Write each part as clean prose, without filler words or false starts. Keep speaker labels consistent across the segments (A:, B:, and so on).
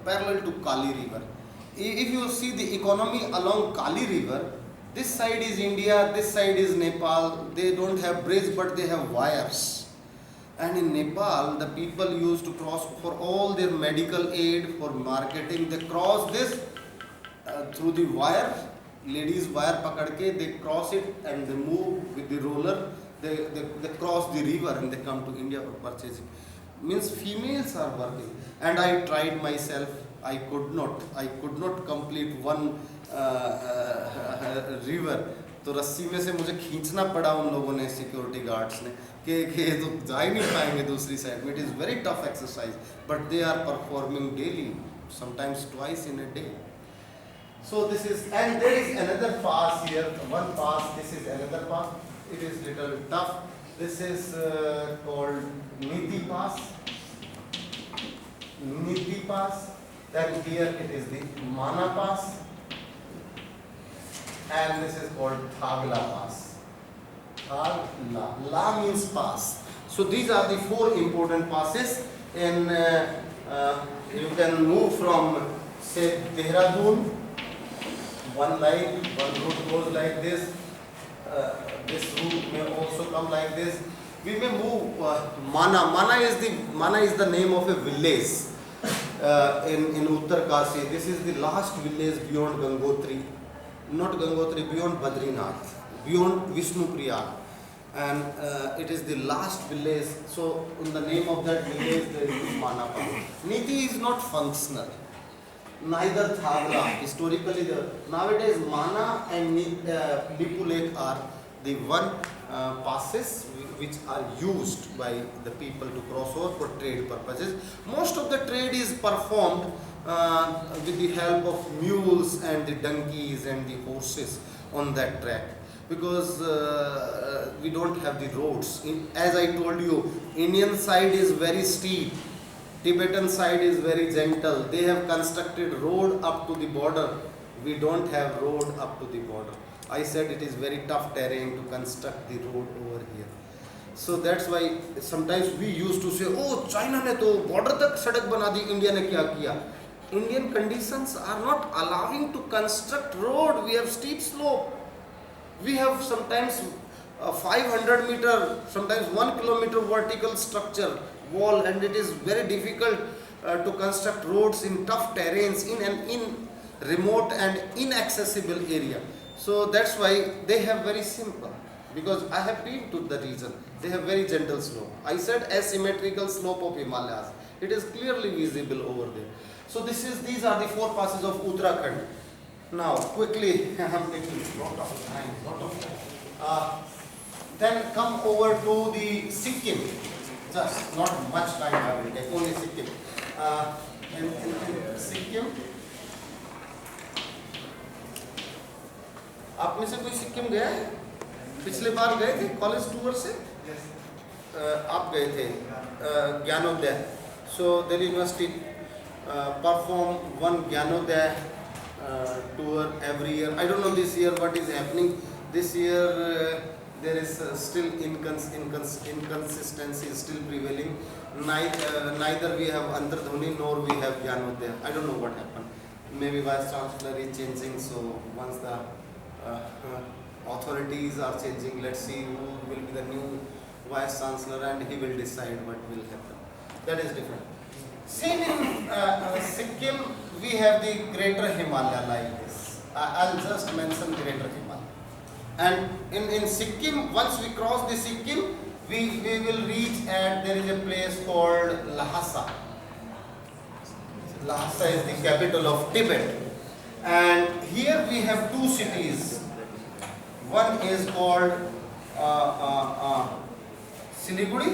A: parallel to Kali river. If you see the economy along Kali river, this side is India, this side is Nepal. They don't have bridge, but they have wires. And in Nepal, the people used to cross for all their medical aid, for marketing. They cross this through the wire. Ladies wire pakadke, they cross it and they move with the roller. They cross the river and they come to India for purchasing. Means females are working. And I tried myself. I could not complete one river. तो रस्सी में से मुझे खींचना पड़ा उन लोगों ने, सिक्योरिटी गार्ड्स ने, कि तो जा ही नहीं पाएंगे दूसरी साइड में. It is very tough exercise, but they are performing daily, sometimes twice in a day. So this is, and there is another pass here, one pass, this is another pass. It is little tough. This is called Niti Pass. Niti Pass. Then here it is the Mana Pass. And this is called Thagla Pass. Thagla. La means pass. So these are the 4 important passes. And you can move from, say, Dehradun. One line, one route goes like this. This route may also come like this. We may move Mana. Mana is the name of a village in Uttarkasi. This is the last village beyond Gangotri. Not Gangotri, beyond Badrinath, beyond Vishnupriya, and it is the last village. So, in the name of that village, there is Manapa. Niti is not functional, neither Thagla. Historically, nowadays Mana and Lipulek are the one passes which are used by the people to cross over for trade purposes. Most of the trade is performed with the help of mules and the donkeys and the horses on that track, because we don't have the roads. As I told you, Indian side is very steep, Tibetan side is very gentle. They have constructed road up to the border. We don't have road up to the border. I said it is very tough terrain to construct the road over here. So that's why sometimes we used to say, oh, China ने तो border तक सड़क बना दी, India ने क्या किया? Indian conditions are not allowing to construct road. We have steep slope. We have sometimes 500 meter, sometimes 1 kilometer vertical structure wall, and it is very difficult to construct roads in tough terrains in remote and inaccessible area. So that's why they have very simple. Because I have been to the region, they have very gentle slope. I said asymmetrical slope of Himalayas. It is clearly visible over there. So these are the 4 passes of Uttarakhand. Now quickly, I am taking a lot of time. Then come over to the Sikkim. Just not much time I will take, only Sikkim. In Sikkim, आप में से कोई सिक्किम गया है? पिछले बार गए थे college tour से? आप गए थे Gyanodaya. So the university perform one Jnanodaya tour every year. I don't know this year what is happening. This year there is still inconsistency is still prevailing. Neither we have Antardhuni nor we have Jnanodaya. I don't know what happened. Maybe Vice Chancellor is changing. So once the authorities are changing, let's see who will be the new Vice Chancellor, and he will decide what will happen. That is different. Same in Sikkim, we have the Greater Himalaya like this. I'll just mention Greater Himalaya. And in Sikkim, once we cross the Sikkim, we will reach, and there is a place called Lhasa. Lhasa is the capital of Tibet. And here we have 2 cities. One is called Siliguri.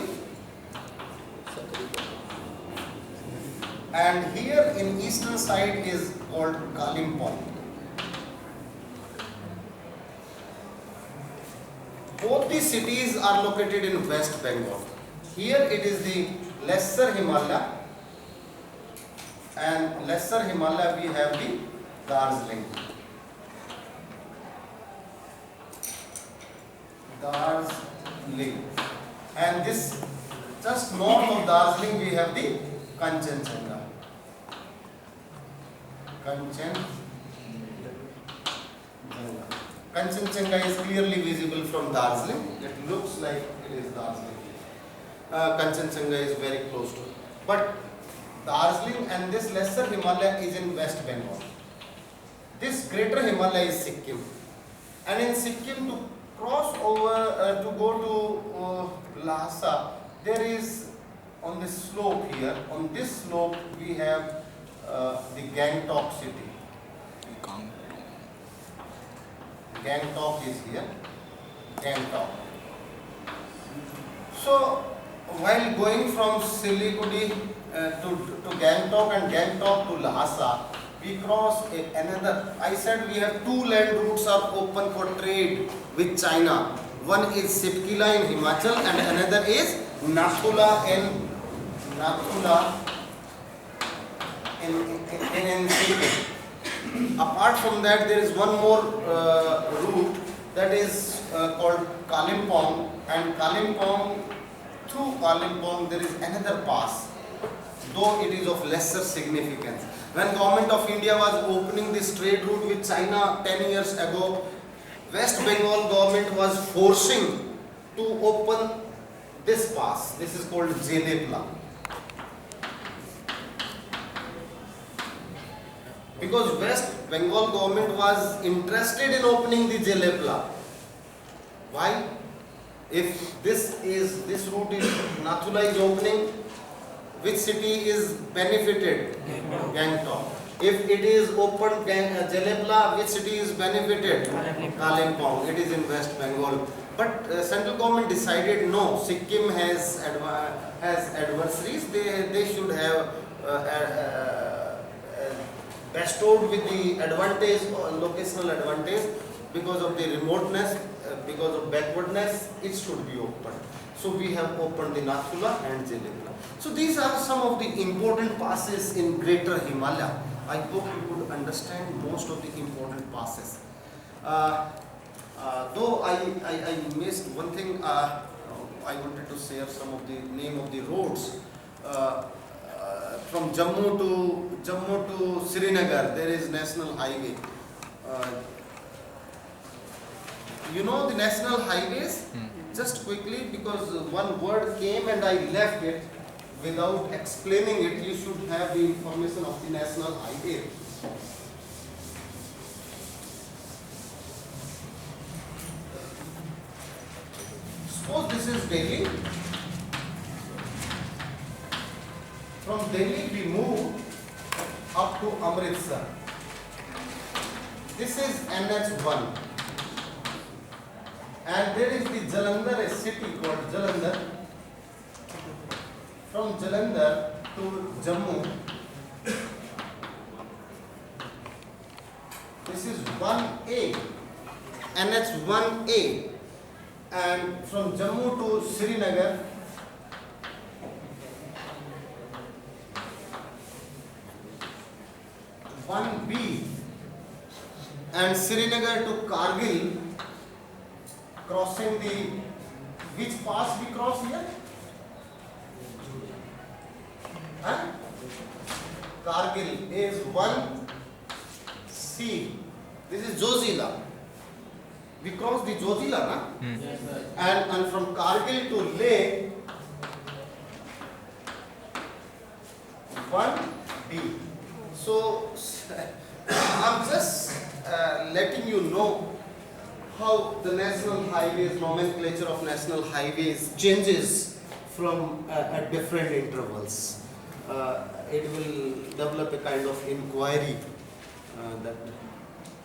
A: And here in eastern side is called Kalimpong. Both these cities are located in West Bengal. Here it is the Lesser Himalaya, and Lesser Himalaya we have the Darjeeling. And this just north of Darjeeling we have the Kanchenjunga. Kanchenjunga. Kanchenjunga is clearly visible from Darjeeling. It looks like it is Darjeeling. Kanchenjunga is very close to it. But Darjeeling and this lesser Himalaya is in West Bengal. This greater Himalaya is Sikkim. And in Sikkim, to cross over, to go to Lhasa, there is on this slope here, on this slope we have the Gangtok city. Gangtok is here. Gangtok. So, while going from Siliguri to Gangtok and Gangtok to Lhasa, we cross another. I said we have two land routes are open for trade with China. One is Sipkila in Himachal and another is Nathula in Sikkim. Apart from that, there is one more route that is called Kalimpong, and Kalimpong, through Kalimpong there is another pass, though it is of lesser significance. When Government of India was opening this trade route with China 10 years ago, West Bengal government was forcing to open this pass. This is called Jelepla. Because West Bengal government was interested in opening the Jelepla. Why? If this route is Nathula is opening, which city is benefited? Gangtok. If it is opened Jelepla, which city is benefited? Kalimpong. It is in West Bengal. But central government decided no. Sikkim has adversaries. They should have bestowed with the advantage, locational advantage, because of the remoteness, because of backwardness. It should be opened. So we have opened the Nathula and Jelepla. So these are some of the important passes in Greater Himalaya. I hope you could understand most of the important passes. Though I missed one thing, I wanted to share some of the name of the roads. From Jammu to Srinagar, there is national highway. You know the national highways? Just quickly, because one word came and I left it without explaining it. You should have the information of the national highway. Suppose this is Delhi. From Delhi we move up to Amritsar. This is NH1. And there is the Jalandhar, a city called Jalandhar. From Jalandhar to Jammu, this is 1A, NH1A. And from Jammu to Srinagar, one B, and Srinagar to Kargil, crossing the, which pass we cross here? Huh? Kargil is 1C. This is Zojila. We cross the Zojila, na? Yes, and from Kargil to Leh, 1D. So I'm just letting you know how the national highways, nomenclature of national highways changes from at different intervals. It will develop a kind of inquiry that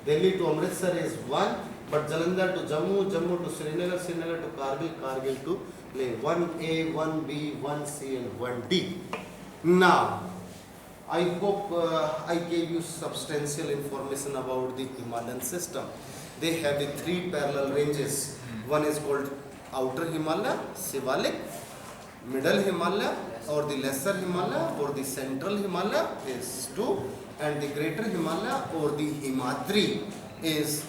A: Delhi to Amritsar is 1, but Jalandhar to Jammu, Jammu to Srinagar, Srinagar to Kargil, Kargil to Leh. 1A, 1B, 1C and 1D. Now, I hope I gave you substantial information about the Himalayan system. They have the 3 parallel ranges. One is called Outer Himalaya, Shivalik, Middle Himalaya or the Lesser Himalaya, or the Central Himalaya is 2, and the Greater Himalaya or the Himadri is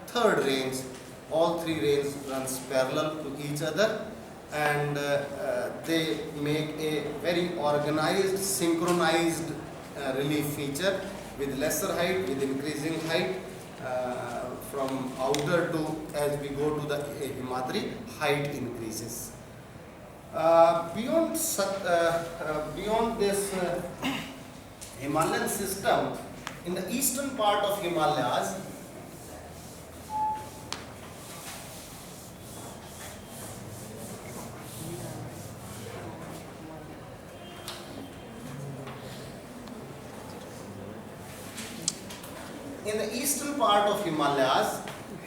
A: 3rd range. All 3 ranges runs parallel to each other, and they make a very organized, synchronized relief feature. with lesser height, with increasing height, from outer to as we go to the Himadri, height increases. Beyond this Himalayan system, in the eastern part of Himalayas,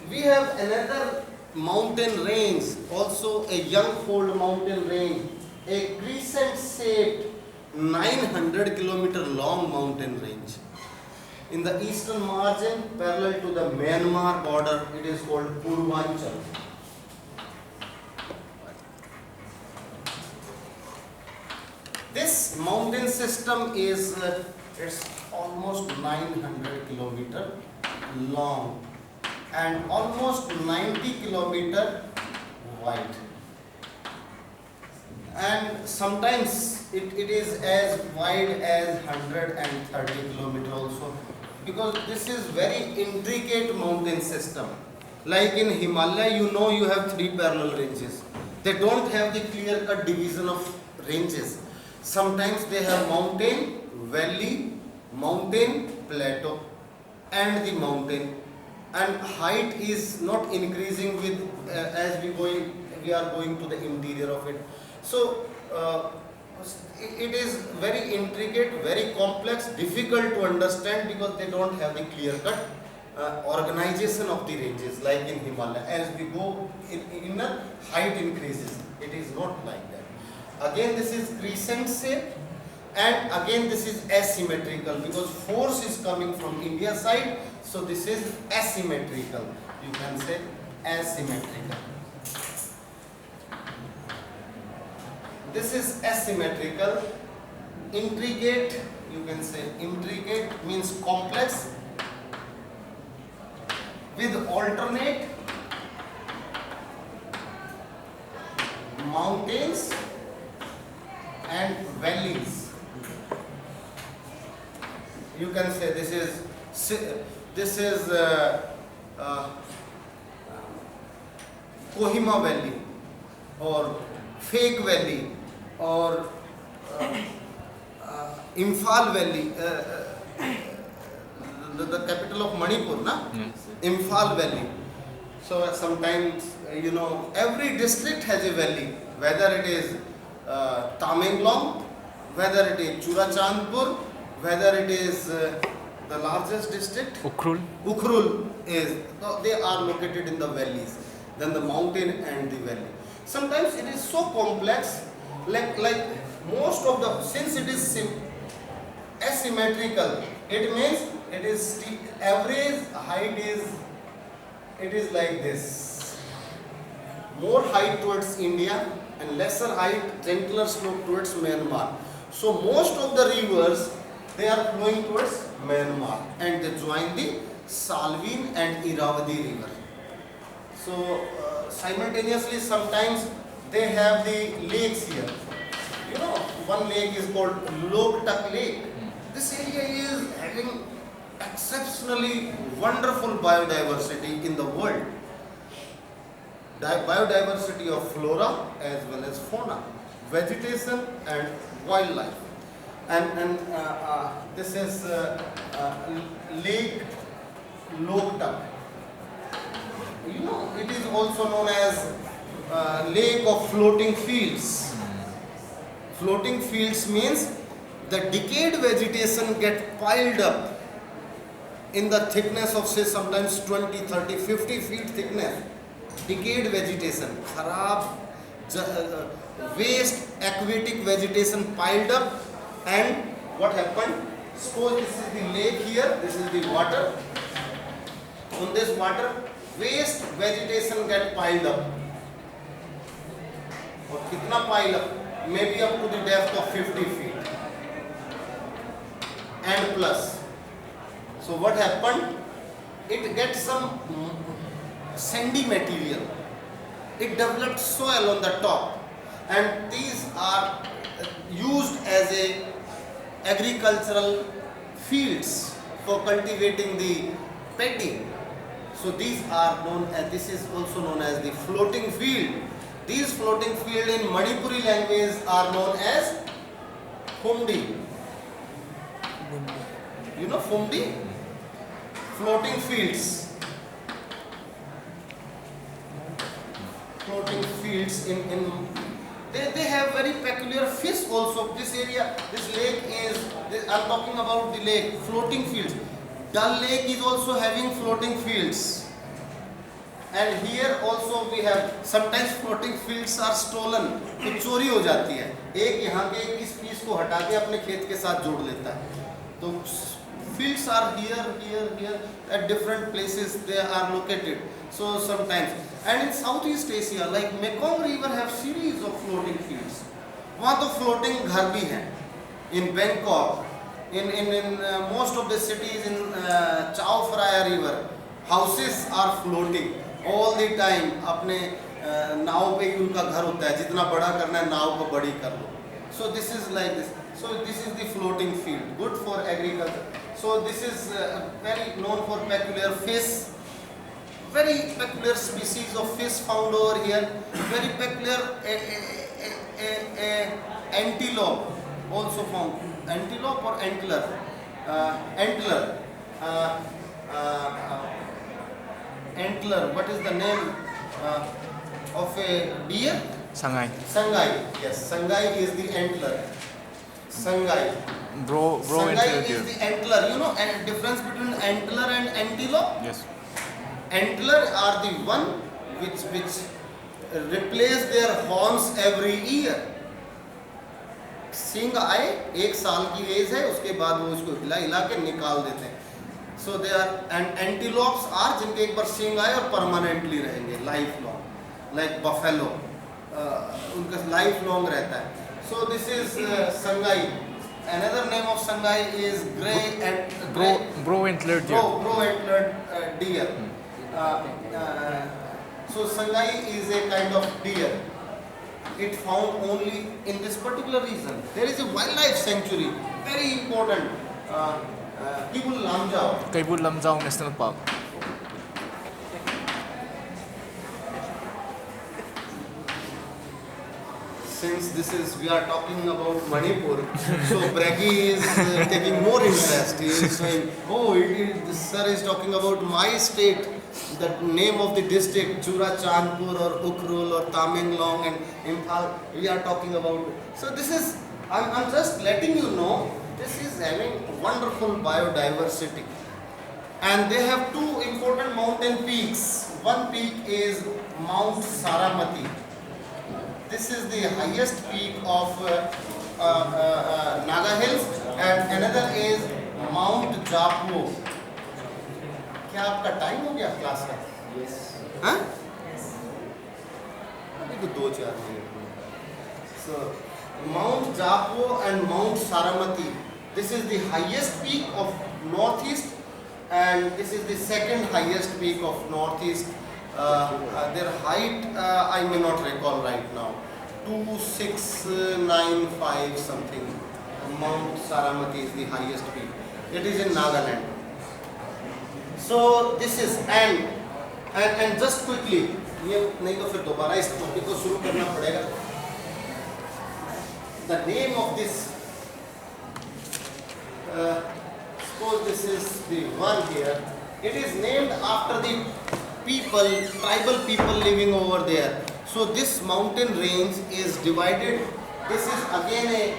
A: we have another mountain range, also a young-fold mountain range, a crescent-shaped 900 kilometer long mountain range. In the eastern margin, parallel to the Myanmar border, it is called Purvanchal. This mountain system is it's almost 900 kilometer long and almost 90 kilometer wide. And sometimes it is as wide as 130 kilometer also, because this is very intricate mountain system. Like in Himalaya, you know, you have 3 parallel ranges. They don't have the clear-cut division of ranges. Sometimes they have mountain, valley, mountain, plateau, and the mountain. And height is not increasing with as we are going to the interior of it. So it is very intricate, very complex, difficult to understand, because they don't have the clear-cut organization of the ranges like in Himalaya. As we go in the height increases, it is not like that. Again, this is crescent shape, and again this is asymmetrical, because force is coming from India side, so this is asymmetrical. You can say asymmetrical. This is asymmetrical. Intricate, you can say intricate means complex, with alternate mountains and valleys. You can say this is Kohima Valley, or Fake Valley, or Imphal Valley, the capital of Manipur, na? Imphal Valley. So sometimes, you know, every district has a valley, whether it is Tamenglong, whether it is Churachandpur, whether it is the largest district, Ukhrul is, they are located in the valleys, then the mountain and the valley. Sometimes it is so complex, like most of the, since it is asymmetrical, it means it is average height is like this. More height towards India and lesser height, gentler slope towards Myanmar. So most of the rivers, they are flowing towards Myanmar and they join the Salween and Irrawaddy river. So simultaneously, sometimes they have the lakes here. You know, one lake is called Loktak Lake. This area is having exceptionally wonderful biodiversity in the world. Biodiversity of flora as well as fauna, vegetation and wildlife. And this is Lake Loktak. You know, it is also known as Lake of Floating Fields. Floating fields means the decayed vegetation get piled up in the thickness of, say, sometimes 20, 30, 50 feet thickness. Decayed vegetation, kharab, waste aquatic vegetation piled up, and what happened? Suppose this is the lake here, this is the water. On this water, waste vegetation get piled up. Or kitna pile up? Maybe up to the depth of 50 feet and plus. So what happened? It gets some sandy material. It developed soil on the top, and these are used as a agricultural fields for cultivating the paddy. So these are known as, this is also known as the floating field. These floating field in Manipuri language are known as Fumdi. You know Fumdi? Floating fields. Floating fields in they have very peculiar fish also. This area, this lake is, I'm talking about the lake, floating fields. Dal Lake is also having floating fields. And here also we have, sometimes floating fields are stolen. तो चोरी हो जाती है. एक यहाँ के एक इस पीस को हटा के अपने खेत के साथ जोड़ लेता है. तो fields are here at different places they are located. So sometimes, and in Southeast Asia, like Mekong River have series of floating fields. वहाँ तो floating घर भी हैं. In Bangkok, in most of the cities in Chao Phraya River, houses are floating all the time. अपने नाव पे ही उनका घर होता है. जितना बड़ा करना है नाव को बड़ी कर लो. So this is like this. So this is the floating field, good for agriculture. So this is very known for peculiar fish. Very peculiar species of fish found over here. Very peculiar antelope also found. Antelope or antler? Antler. Antler. What is the name of a deer?
B: Sangai.
A: Sangai. Yes, Sangai is the antler. Sangai.
B: Sangai
A: Sangai is the antler. You know the difference between antler and antelope?
B: Yes.
A: Antler are the one which replace their horns every year. सींग आए, एक साल की as है, उसके बाद वो इसको हिला के निकाल देते हैं. So they are, and antelopes are जिनके एक बार सींग आए और permanently रहेंगे, life long, like buffalo, उनका life long रहता है. So this is Sangai. Another name of Sangai is
B: Bro antlered deer.
A: Bro antlered deer. So Sangai is a kind of deer. It found only in this particular region. There is a wildlife sanctuary, very important, Kibul Lamjao.
B: Kaibul Lamjao National Park.
A: Since we are talking about Manipur, so Bragi is taking more interest. He is saying, oh, this sir is talking about my state, the name of the district, Churachandpur or Ukhrul or Tamenglong and Imphal, we are talking about. So this is, I'm just letting you know, this is having wonderful biodiversity. And they have two important mountain peaks. One peak is Mount Saramati. This is the highest peak of Naga Hills, and another is Mount Japo. क्या आपका time हो गया class का? Yes. हाँ? Yes. अभी तो 2-4 minute. So Mount Japo and Mount Saramati. This is the highest peak of northeast, and this is the second highest peak of northeast. Their height I may not recall right now. 2695 something. Mount Saramati is the highest peak. It is in Nagaland. So this is and just quickly, ये नहीं तो फिर दोबारा इस topic को शुरू करना पड़ेगा. The name of this, suppose this is the one here. It is named after the people, tribal people living over there. So this mountain range is divided. This is again a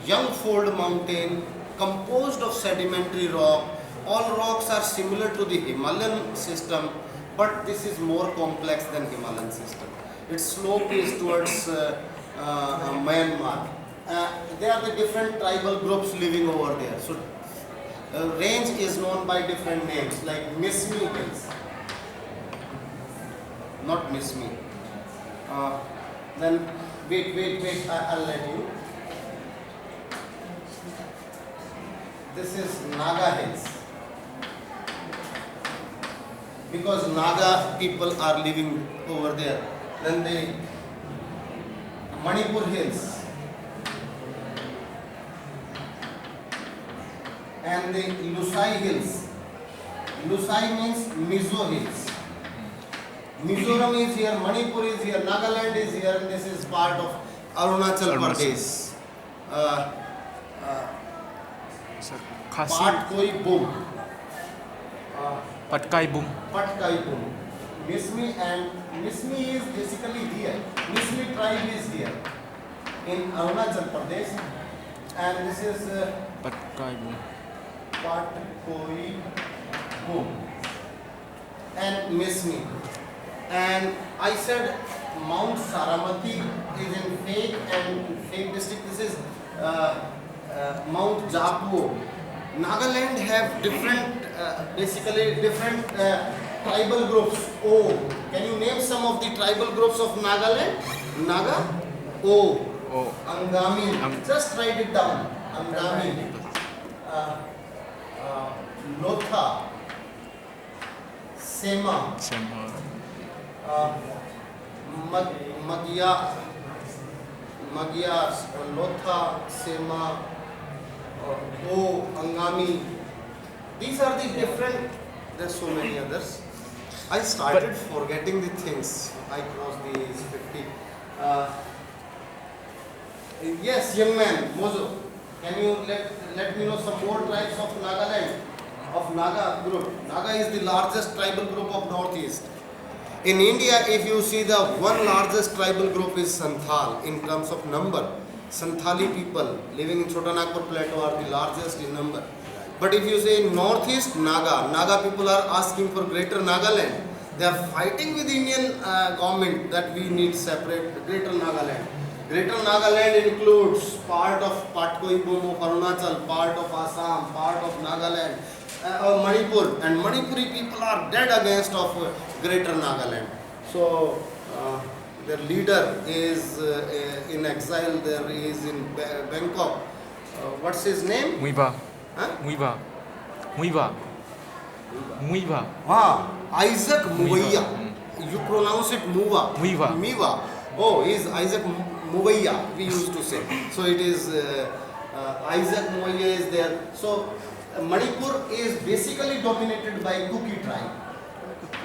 A: young fold mountain composed of sedimentary rock. All rocks are similar to the Himalayan system, but this is more complex than Himalayan system. Its slope is towards Myanmar. There are the different tribal groups living over there. So range is known by different names, like Mismi Hills. Not Mismi. Then wait, I'll let you. This is Naga Hills. Because Naga people are living over there. Then the Manipur Hills. and the Lusai Hills. Lusai means Mizo Hills. Mizoram is here, Manipur is here, Nagaland is here, and this is part of Arunachal Pradesh.
B: Sir, Khasi.
A: Part-2 boom.
B: Patkai Boom.
A: Part-2 boom. Mismi and Mismi is basically here. Mismi tribe is here in Arunachal Pradesh, and this is
B: Patkai Boom.
A: Part-2 boom and Mismi. And I said Mount Saramati is in fake district. This is Mount Japuo. Nagaland have different, basically different tribal groups. Oh, can you name some of the tribal groups of Nagaland? Naga? Oh.
B: Oh.
A: Angami. Just write it down. Angami. Lotha. Sema. Magyar, Lotha, Sema, O, Angami. These are the different, there's so many others. I started forgetting the things. I crossed the 50. Yes, young man, Mozo, can you let me know some more tribes of Nagaland, of Naga group? Naga is the largest tribal group of Northeast. In India, if you see the one largest tribal group is Santhal in terms of number. Santhali people living in Chota Nagpur plateau are the largest in number. But if you say Northeast, Naga people are asking for Greater Nagaland. They are fighting with the Indian government that we need separate Greater Nagaland. Greater Nagaland includes part of Part-2 boom of Arunachal, part of Assam, part of Nagaland, Manipur, and Manipuri people are dead against of Greater Nagaland. So their leader is in exile. There is in Bangkok. What's his name?
B: Muiba.
A: Huh?
B: Muiba.
A: Isaac Muvaiya. You pronounce it Muva.
B: Muiva.
A: Oh, he's Isaac Muvaiya, we used to say. So it is Isaac Muvaiya is there. So Manipur is basically dominated by Kuki tribe.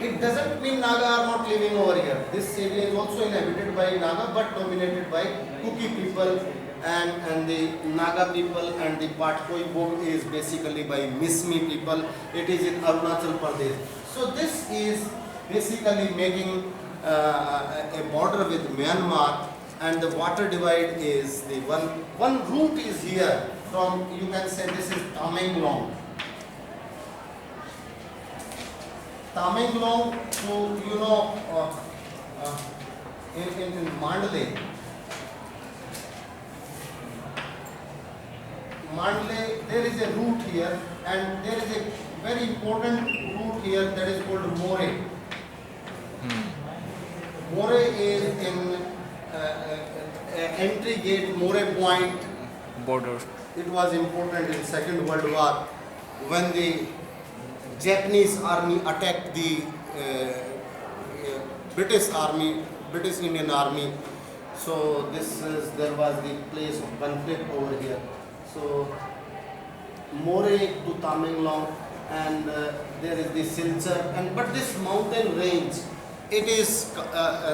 A: It doesn't mean Naga are not living over here. This area is also inhabited by Naga but dominated by Kuki people, and the Naga people, and the Part-2 boom is basically by Mismi people. It is in Arunachal Pradesh. So this is basically making a border with Myanmar, and the water divide is the one route is here from, you can say this is Tamenglong. Tamenglong to, you know, in Mandalay. Mandalay, there is a route here, and there is a very important route here that is called More. More is in entry gate, More Point.
B: Border.
A: It was important in Second World War when the Japanese army attacked the British army, British Indian army. So there was the place of conflict over here. So More to Tamenglong, and there is the Silchar, but this mountain range, it is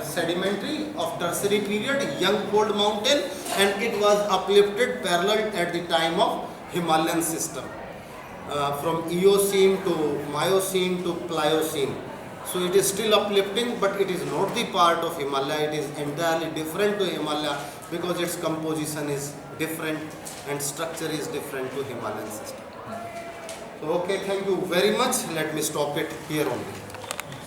A: sedimentary of tertiary period, young cold mountain, and it was uplifted parallel at the time of Himalayan system, from Eocene to Miocene to Pliocene. So it is still uplifting, but it is not the part of Himalaya. It is entirely different to Himalaya because its composition is different and structure is different to Himalayan system. So okay, thank you very much. Let me stop it here only.